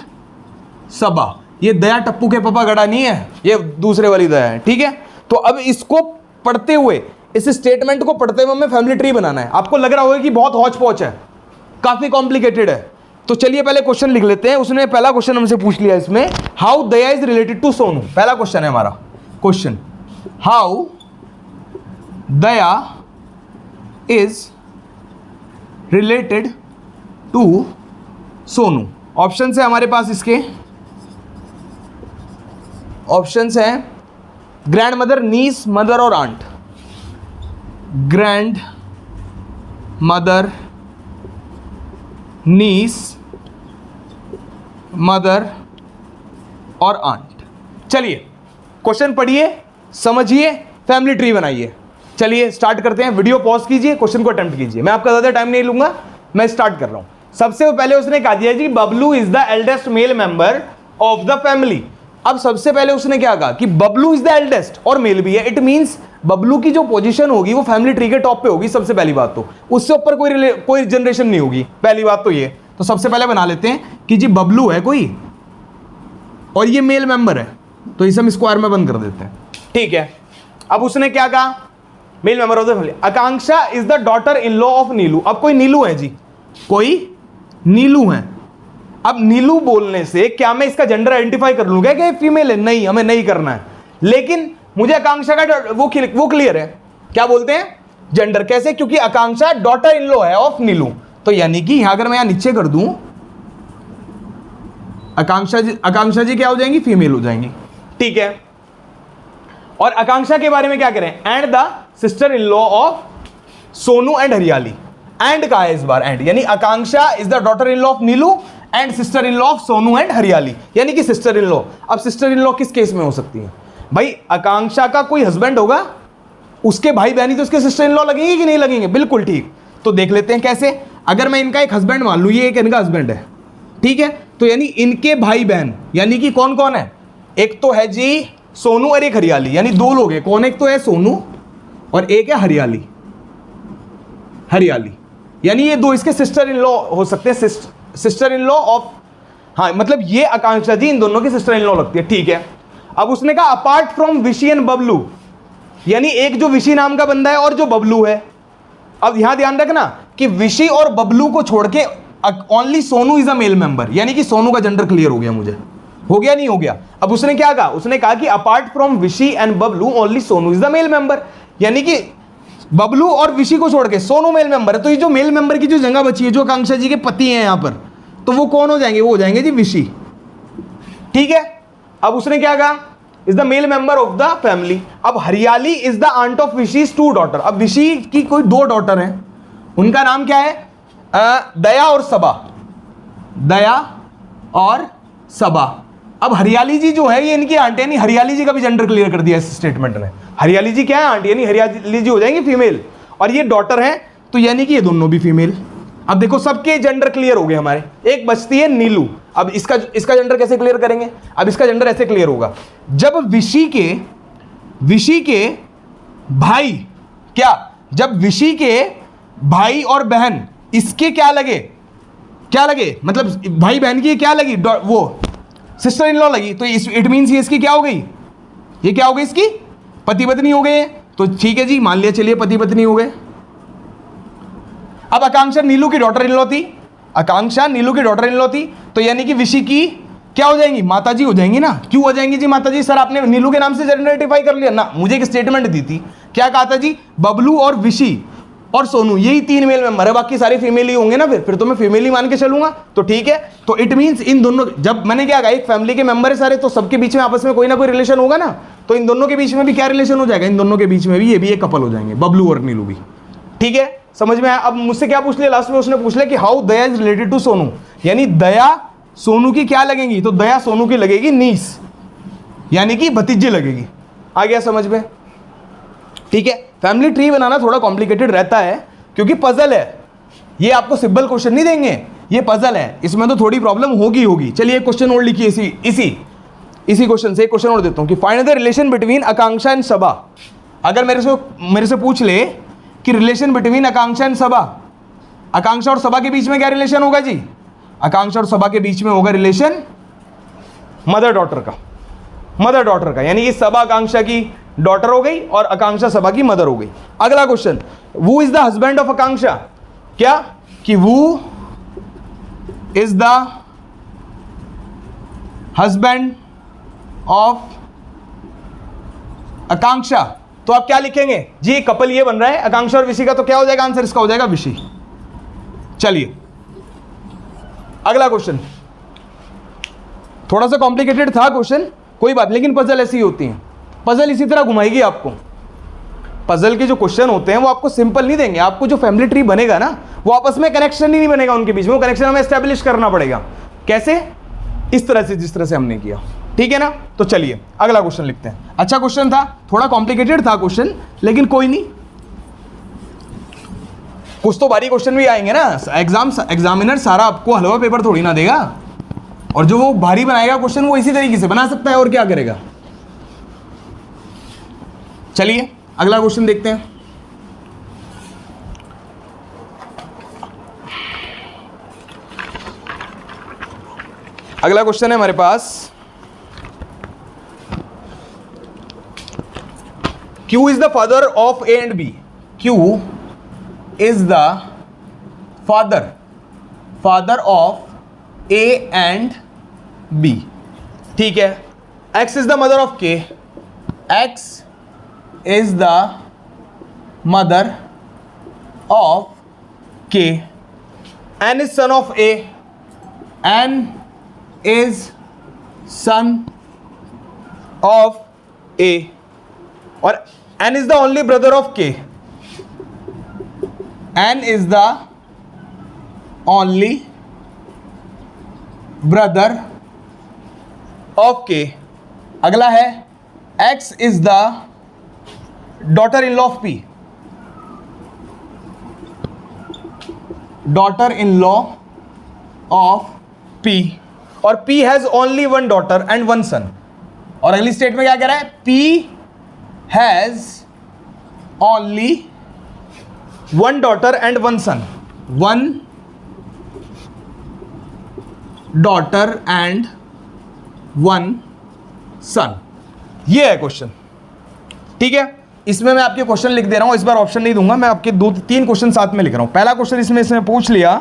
Saba. ये दया टप्पू के पापा गड़ा नहीं है, ये दूसरे वाली दया है, ठीक है। तो अब इसको पढ़ते हुए, इस स्टेटमेंट को पढ़ते हुए हमें फैमिली ट्री बनाना है। आपको लग रहा होगा कि बहुत हौच पौच है, काफी कॉम्प्लिकेटेड है, तो चलिए पहले क्वेश्चन लिख लेते हैं। उसने पहला क्वेश्चन हमसे पूछ लिया इसमें, how Daya is related to Sonu. पहला क्वेश्चन है हमारा, question how Daya is related to Sonu. Option है हमारे पास, इसके ऑप्शंस हैं ग्रैंड मदर, नीस, मदर और aunt. Grandmother, niece, mother और आंट। चलिए क्वेश्चन पढ़िए, समझिए, फैमिली ट्री बनाइए। चलिए स्टार्ट करते हैं। वीडियो पॉज कीजिए, क्वेश्चन को अटेम्प्ट कीजिए। मैं आपका ज़्यादा टाइम नहीं लूंगा, मैं स्टार्ट कर रहा हूं। सबसे पहले उसने कहा दिया जी Bablu is the eldest male member of the family. अब सबसे पहले उसने क्या कहा कि बबलू इज द एल्डेस्ट और मेल भी है, इट मींस बबलू की जो पोजीशन होगी वो फैमिली ट्री के टॉप पे होगी। सबसे पहली बात तो उससे ऊपर कोई जनरेशन नहीं होगी, पहली बात तो ये। तो सबसे पहले बना लेते हैं कि जी बबलू है कोई और ये मेल मेंबर है, तो इसे हम स्क्वायर में बंद कर देते हैं, ठीक है। अब उसने क्या कहा, male member of the family. Akanksha is the daughter in law of Neelu. अब कोई नीलू है जी, कोई नीलू है। अब नीलू बोलने से क्या मैं इसका जेंडर आइडेंटिफाई कर लूंगा कि फीमेल है? नहीं, हमें नहीं करना है। लेकिन मुझे आकांक्षा का वो क्लियर है, क्या बोलते हैं, जेंडर। कैसे? क्योंकि आकांक्षा डॉटर इन लॉ है ऑफ नीलू। तो यानी कि यहां अगर मैं यहां नीचे कर दूं, आकांक्षा जी क्या हो जाएंगी? फीमेल हो जाएंगी, ठीक है। और आकांक्षा के बारे में क्या करें? And the sister in law of Sonu and Hariyali. And का है इस बार, एंड, यानी Akanksha is the daughter in law of Neelu and sister in law of Sonu and Hariyali, यानी कि सिस्टर इन लॉ। अब सिस्टर इन लॉ किस केस में हो सकती है भाई? आकांक्षा का कोई हस्बैंड होगा, उसके भाई बहनी तो उसके सिस्टर इन लॉ लगेंगे कि नहीं लगेंगे? बिल्कुल ठीक। तो देख लेते हैं कैसे। अगर मैं इनका एक हस्बैंड मान लूं, ये एक इनका हस्बैंड है, ठीक है, तो यानी इनके भाई बहन यानी कि कौन कौन है? एक तो है जी सोनू और एक हरियाली, यानी दो लोग हैं। कौन? एक तो है सोनू और एक है हरियाली, यानी ये दो इसके सिस्टर इन लॉ हो सकते हैं, सिस्टर इन लॉ ऑफ, हाँ मतलब ये आकांक्षा जी इन दोनों की सिस्टर इन लॉ लगती है, ठीक है। अब उसने कहा apart from Vishi and Bablu, यानी एक जो विशी नाम का बंदा है और जो बबलू है। अब यहां ध्यान रखना कि विशी और बबलू को छोड़ के only Sonu is a male member, यानी कि सोनू का जेंडर क्लियर हो गया मुझे। हो गया नहीं हो गया? अब उसने क्या कहा? उसने कहा कि apart from Vishi and Bablu only Sonu is the male member, यानी कि बबलू और विशी को छोड़ के सोनू मेल मेंबर है। तो ये जो मेल मेंबर की जो जगह बची है, जो आकांक्षा जी के पति हैं यहां पर, तो वो कौन हो जाएंगे? वो हो जाएंगे जी विशी, ठीक है। अब उसने क्या कहा? Is the male member of the family. अब Hariyali is the aunt of Vishi's two daughter. अब विशी की कोई दो डॉटर हैं, उनका नाम क्या है? दया और सबा, दया और सबा। अब हरियाली जी जो है ये इनकी आंट है, यानी हरियाली जी का भी जेंडर क्लियर कर दिया इस स्टेटमेंट ने। हरियाली जी क्या है? आंट, यानी हरियाली जी हो जाएंगी फीमेल, और ये डॉटर है, तो यानी कि ये दोनों भी फीमेल। अब देखो सबके जेंडर क्लियर हो गए हमारे। एक बचती है नीलू। अब इसका जेंडर कैसे क्लियर करेंगे? अब इसका जेंडर ऐसे क्लियर होगा, जब विशी के भाई, क्या, जब विशी के भाई और बहन इसके क्या लगे मतलब भाई बहन की क्या लगी? वो सिस्टर इन लॉ लगी, तो इट मीन्स ये इसकी क्या हो गई? ये क्या हो गई? इसकी पति पत्नी हो गए। तो ठीक है जी, मान लिया, चलिए पति पत्नी हो गए। अब आकांक्षा नीलू की डॉटर इन लॉ थी, तो यानी कि विशी की क्या हो जाएंगी? माता जी हो जाएंगी ना। क्यों हो जाएंगी जी माता जी? सर आपने नीलू के नाम से आइडेंटिफाई कर लिया ना, मुझे एक स्टेटमेंट दी थी, क्या कहा था जी? बबलू और विशी और सोनू, यही 3 मेल मेंबर है, बाकी सारे फीमेल ही होंगे ना, फिर तो मैं फीमेल ही मान के चलूंगा। तो ठीक है, तो इट मींस इन दोनों, जब मैंने क्या कहा एक फैमिली के मेंबर है सारे, तो सबके बीच में आपस में कोई ना कोई रिलेशन होगा ना, तो इन दोनों के बीच में भी क्या रिलेशन हो जाएगा, इन दोनों के बीच में भी ये भी एक कपल हो जाएंगे, बबलू और नीलू भी। ठीक है, समझ में आया। अब मुझसे क्या पूछ लिया लास्ट में, उसने पूछ लिया कि how Daya is related to Sonu, यानी दया सोनू की क्या लगेगी, तो दया सोनू की लगेगी नीस, यानी कि भतीजी लगेगी। आ गया समझ में? ठीक है, फैमिली ट्री बनाना थोड़ा कॉम्प्लिकेटेड रहता है क्योंकि पजल है, ये आपको सिंपल क्वेश्चन नहीं देंगे, ये पजल है, इसमें तो थोड़ी प्रॉब्लम होगी। चलिए एक क्वेश्चन और लिखिए इसी क्वेश्चन से एक क्वेश्चन और देता हूं कि find the relation between Akanksha and Saba. अगर मेरे से पूछ ले कि relation between Akanksha and Saba, Akanksha और सबा के बीच में क्या रिलेशन होगा जी, आकांक्षा और सबा के बीच में होगा रिलेशन मदर डॉटर का, यानी कि सबा आकांक्षा की डॉटर हो गई और आकांक्षा सबा की मदर हो गई। अगला question, who is the husband of Akanksha, क्या कि who is the husband of Akanksha, तो आप क्या लिखेंगे जी, कपल ये बन रहा है आकांक्षा और विशी का, तो क्या हो जाएगा आंसर इसका हो जाएगा विशी। चलिए अगला क्वेश्चन, थोड़ा सा कॉम्प्लिकेटेड था क्वेश्चन, कोई बात, लेकिन पजल ऐसी होती है, पजल इसी तरह घुमाएगी आपको। पजल के जो क्वेश्चन होते हैं वो आपको सिंपल नहीं देंगे, आपको जो फैमिली ट्री बनेगा ना वो आपस में कनेक्शन ही नहीं बनेगा उनके बीच में, वो कनेक्शन हमें एस्टेब्लिश करना पड़ेगा। कैसे? इस तरह से, जिस तरह से हमने किया। ठीक है ना, तो चलिए अगला क्वेश्चन लिखते हैं। अच्छा क्वेश्चन था, थोड़ा कॉम्प्लिकेटेड था क्वेश्चन, लेकिन कोई नहीं, कुछ तो भारी क्वेश्चन भी आएंगे ना, एग्जामिनर सारा आपको हलवा पेपर थोड़ी ना देगा, और जो वो भारी बनाएगा क्वेश्चन वो इसी तरीके से बना सकता है, और क्या करेगा। चलिए अगला क्वेश्चन देखते हैं। अगला क्वेश्चन है हमारे पास, Q is the father of A and B. Q is the father of A and B. ठीक है, X is the mother of K. X is the mother of K. N is son of A. N is son of A. और N is the only brother of K. N is the only brother of K. अगला है X is the daughter-in-law of P. Daughter-in-law of P. और P has only one daughter and one son. और अगली state में क्या कह रहा है, P has only one daughter and one son. One daughter and one son. ये है क्वेश्चन। ठीक है, इसमें मैं आपके क्वेश्चन लिख दे रहा हूं, इस बार ऑप्शन नहीं दूंगा, मैं आपके 2-3 क्वेश्चन साथ में लिख रहा हूं। पहला क्वेश्चन इसमें पूछ लिया,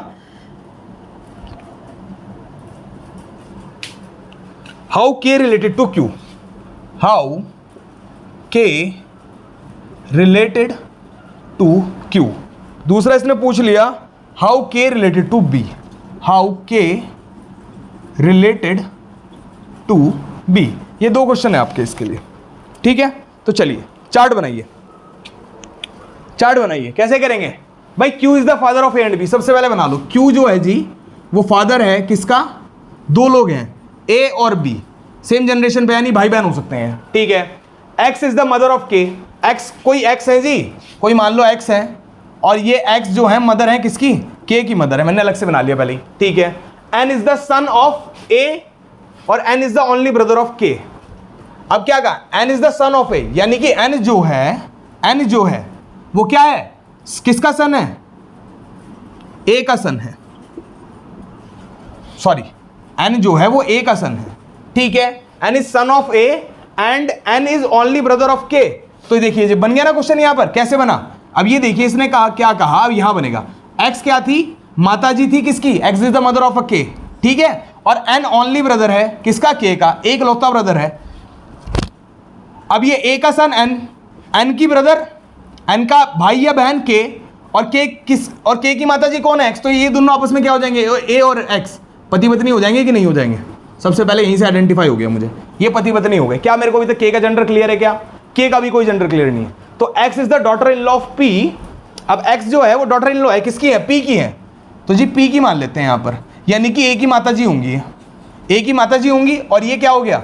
how K related to Q, how K related to Q. दूसरा इसने पूछ लिया, how K related to B, how K related to B. ये 2 क्वेश्चन है आपके इसके लिए। ठीक है, तो चलिए चार्ट बनाइए। कैसे करेंगे भाई, Q is the father of A and B. सबसे पहले बना लो, क्यू जो है जी वो फादर है किसका, 2 लोग हैं, ए और बी, सेम जनरेशन पे, यानी भाई बहन हो सकते हैं। ठीक है, X is the mother of K। X कोई X है जी, कोई मान लो X है, और ये X जो है मदर है किसकी, K की मदर है, मैंने अलग से बना लिया पहले ही। ठीक है, N is the son of A और N is the only brother of K। अब क्या कहा, N is the son of A, यानी कि N जो है वो क्या है, किसका सन है, A का सन है, सॉरी N जो है वो A का सन है। ठीक है, N is son of A and N is only brother of K। तो देखिए बन गया ना क्वेश्चन, यहां पर कैसे बना, अब ये देखिए इसने कहा, क्या कहा, अब यहां बनेगा, X क्या थी, माता जी थी किसकी, X is the mother of a K। ठीक है, और N ओनली ब्रदर है किसका, K का, एक लौता ब्रदर है। अब ये A का सन N की ब्रदर, N का भाई या बहन K, और के की माता जी कौन है? एक्स। तो ये दोनों आपस में क्या हो जाएंगे? ए और एक्स पति पत्नी हो जाएंगे कि नहीं हो जाएंगे? सबसे पहले यहीं से आइडेंटिफाई हो गया मुझे, ये पति पत्नी हो गए। क्या मेरे को अभी तक के का जेंडर क्लियर है? क्या के का भी कोई जेंडर क्लियर नहीं है। तो x is the daughter in law of P. अब एक्स जो है वो डॉटर इन लॉ है, किसकी है? पी की है। तो जी पी की मान लेते हैं यहां पर, यानी कि ए की माता जी होंगी, ए की माता जी होंगी। और ये क्या हो गया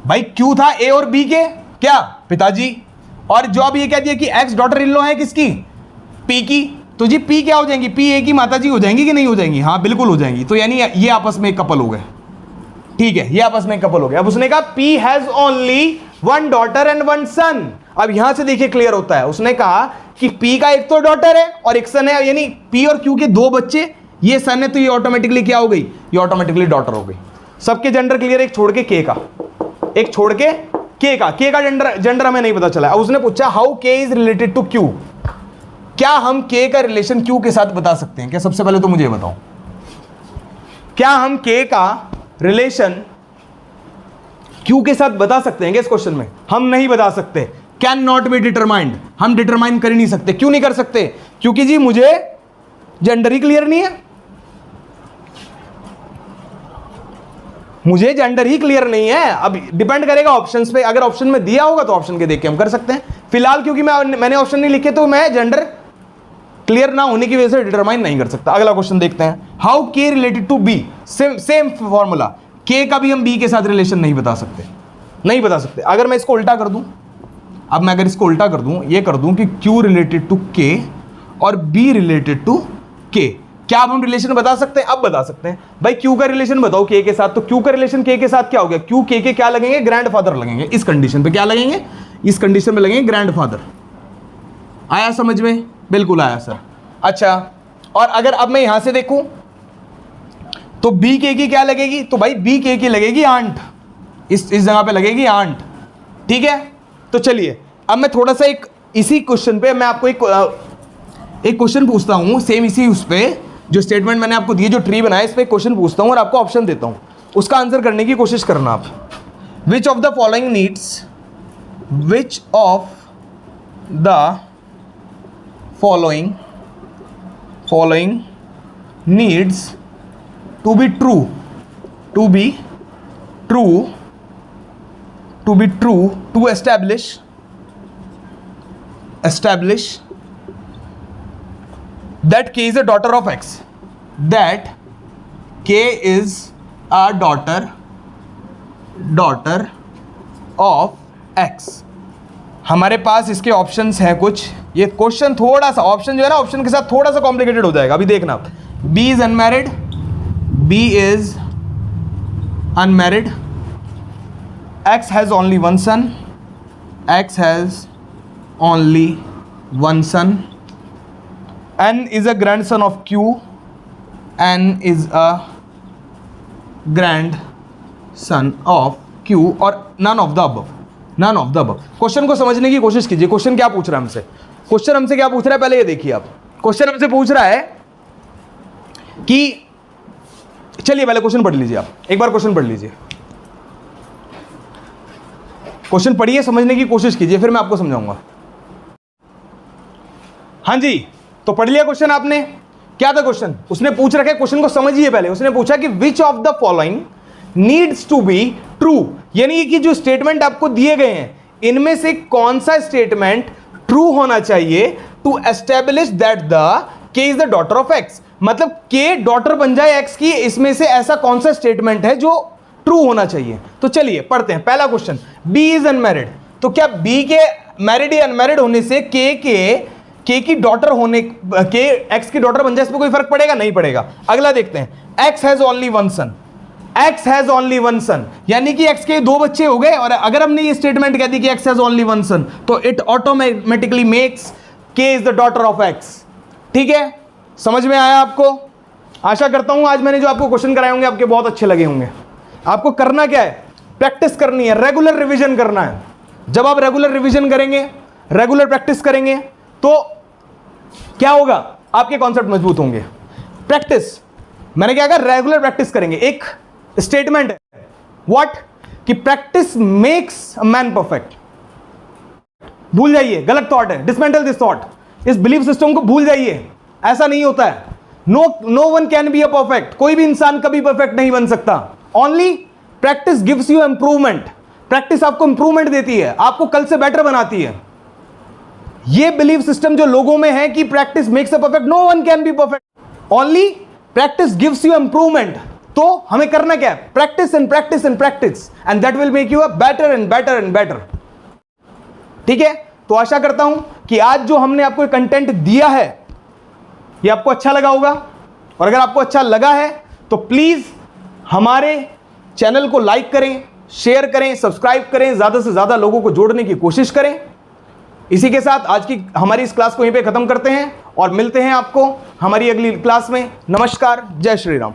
भाई? क्यू था ए और बी के क्या? पिताजी। और जो अब ये कह दिया कि एक्स डॉटर इन लॉ है किसकी? पी की। तो जी पी क्या हो जाएंगी? पी ए की माता जी हो जाएंगी कि नहीं हो जाएंगी? हाँ बिल्कुल हो जाएंगी। तो यानी ये आपस में एक कपल हो गए। ठीक है, ये आपस में एक कपल हो गया। अब उसने कहा P has only one daughter and one son. अब यहां से देखिए क्लियर होता है। उसने कहा कि पी का एक तो डॉटर है और एक सन है, यानी पी और क्यू के दो बच्चे, ये सन है तो ये ऑटोमेटिकली क्या हो गई? ये ऑटोमेटिकली डॉटर हो गई। सबके जेंडर क्लियर, एक छोड़ के के का, एक छोड़ के के का जेंडर हमें नहीं पता चला। अब उसने पूछा हाउ के इज रिलेटेड टू क्यू। क्या हम के का रिलेशन क्यू के साथ बता सकते हैं क्या? सबसे पहले तो मुझे बताओ, क्या हम के का रिलेशन क्यू के साथ बता सकते हैं क्या? इस क्वेश्चन में हम नहीं बता सकते। कैन नॉट बी डिटरमाइंड, हम डिटरमाइन कर ही नहीं सकते। क्यों नहीं कर सकते? क्योंकि जी मुझे जेंडर ही क्लियर नहीं है, मुझे जेंडर ही क्लियर नहीं है। अब डिपेंड करेगा ऑप्शंस पे, अगर ऑप्शन में दिया होगा तो ऑप्शन के देख के हम कर सकते हैं। फिलहाल क्योंकि मैंने ऑप्शन नहीं लिखे तो मैं जेंडर क्लियर ना होने की वजह से डिटरमाइन नहीं कर सकता। अगला क्वेश्चन देखते हैं। How K related to B, same formula. K का भी हम बी के साथ रिलेशन नहीं बता सकते, नहीं बता सकते। अगर मैं इसको उल्टा कर दूं, अब मैं अगर इसको उल्टा कर दूं, ये कर दूं कि Q रिलेटेड टू K और B रिलेटेड टू K, क्या अब हम रिलेशन बता सकते हैं? अब बता सकते हैं। भाई Q का रिलेशन बताओ K के साथ, तो Q का रिलेशन K के साथ क्या हो गया? Q K के क्या लगेंगे? ग्रैंडफादर लगेंगे। इस कंडीशन पे क्या लगेंगे? इस कंडीशन में लगेंगे ग्रैंडफादर। आया समझ में? बिल्कुल आया सर। अच्छा, और अगर अब मैं यहां से देखूं तो बी के की क्या लगेगी? तो भाई बी के की लगेगी आंट, इस जगह पे लगेगी आंट। ठीक है, तो चलिए अब मैं थोड़ा सा एक इसी क्वेश्चन पे मैं आपको एक क्वेश्चन पूछता हूं, सेम इसी उस पे जो स्टेटमेंट मैंने आपको दिए, जो ट्री बनाया, इस पे क्वेश्चन पूछता हूं और आपको ऑप्शन देता हूं, उसका आंसर करने की कोशिश करना आप। विच of the following needs, which of the following needs to be true to establish that K is a daughter of X, that K is a daughter of X। हमारे पास इसके ऑप्शंस हैं कुछ। ये क्वेश्चन थोड़ा सा, ऑप्शन जो है ना, ऑप्शन के साथ थोड़ा सा कॉम्प्लिकेटेड हो जाएगा। अभी देखना, B is unmarried, B is unmarried, X has only one son, X has only one son, N is a grandson of Q, N is a grandson of Q, और none of the above, none of the above। Question को समझने की कोशिश कीजिए। Question क्या पूछ रहा है हमसे? क्वेश्चन हमसे क्या पूछ रहा है पहले ये देखिए आप। क्वेश्चन हमसे पूछ रहा है कि, चलिए पहले क्वेश्चन पढ़ लीजिए आप, एक बार क्वेश्चन पढ़ लीजिए। क्वेश्चन पढ़िए, समझने की कोशिश कीजिए, फिर मैं आपको समझाऊंगा। हाँ जी, तो पढ़ लिया क्वेश्चन आपने? क्या था क्वेश्चन? उसने पूछ रखा है, क्वेश्चन को समझिए पहले। उसने पूछा कि which of the following needs to be true, यानी कि जो स्टेटमेंट आपको दिए गए हैं इनमें से कौन सा स्टेटमेंट ट्रू होना चाहिए to establish that the K is the daughter of X। मतलब K डॉटर बन जाए X की, इसमें से ऐसा कौन सा स्टेटमेंट है जो ट्रू होना चाहिए? तो चलिए पढ़ते हैं। पहला क्वेश्चन, B इज अनमैरिड, तो क्या B के मैरिड या अनमैरिड होने से K की डॉटर होने, K X की डॉटर बन जाए, इसमें कोई फर्क पड़ेगा? नहीं पड़ेगा। अगला देखते हैं, X has only one son, X has only one son, यानी कि X के दो बच्चे हो गए। और अगर हमने ये स्टेटमेंट कह दी कि X हैज ओनली वन सन, तो it automatically makes K is the daughter of X। ठीक है, समझ में आया आपको? आशा करता हूं आज मैंने जो आपको क्वेश्चन कराए होंगे आपके बहुत अच्छे लगे होंगे। आपको करना क्या है? प्रैक्टिस करनी है, रेगुलर रिवीजन करना है। जब आप रेगुलर रिवीजन करेंगे, रेगुलर प्रैक्टिस करेंगे, तो क्या होगा? आपके कॉन्सेप्ट मजबूत होंगे। प्रैक्टिस, मैंने क्या कहा? रेगुलर प्रैक्टिस करेंगे। एक स्टेटमेंट है व्हाट, कि practice makes a man perfect. भूल जाइए, गलत थॉट है, डिसमेंटल दिस थॉट। इस बिलीफ सिस्टम को भूल जाइए, ऐसा नहीं होता है। No one can be a perfect, कोई भी इंसान कभी परफेक्ट नहीं बन सकता। Only practice gives you improvement, practice आपको इंप्रूवमेंट देती है, आपको कल से बेटर बनाती है। ये बिलीफ सिस्टम जो लोगों में है कि practice makes a perfect, no one can be perfect, only practice gives you improvement. तो हमें करना क्या है? Practice and practice and practice, and that will make you a better and better and better. ठीक है, तो आशा करता हूं कि आज जो हमने आपको कंटेंट दिया है ये आपको अच्छा लगा होगा, और अगर आपको अच्छा लगा है तो प्लीज हमारे चैनल को लाइक करें, शेयर करें, सब्सक्राइब करें, ज्यादा से ज्यादा लोगों को जोड़ने की कोशिश करें। इसी के साथ आज की हमारी इस क्लास को यहीं पे खत्म करते हैं और मिलते हैं आपको हमारी अगली क्लास में। नमस्कार, जय श्री राम।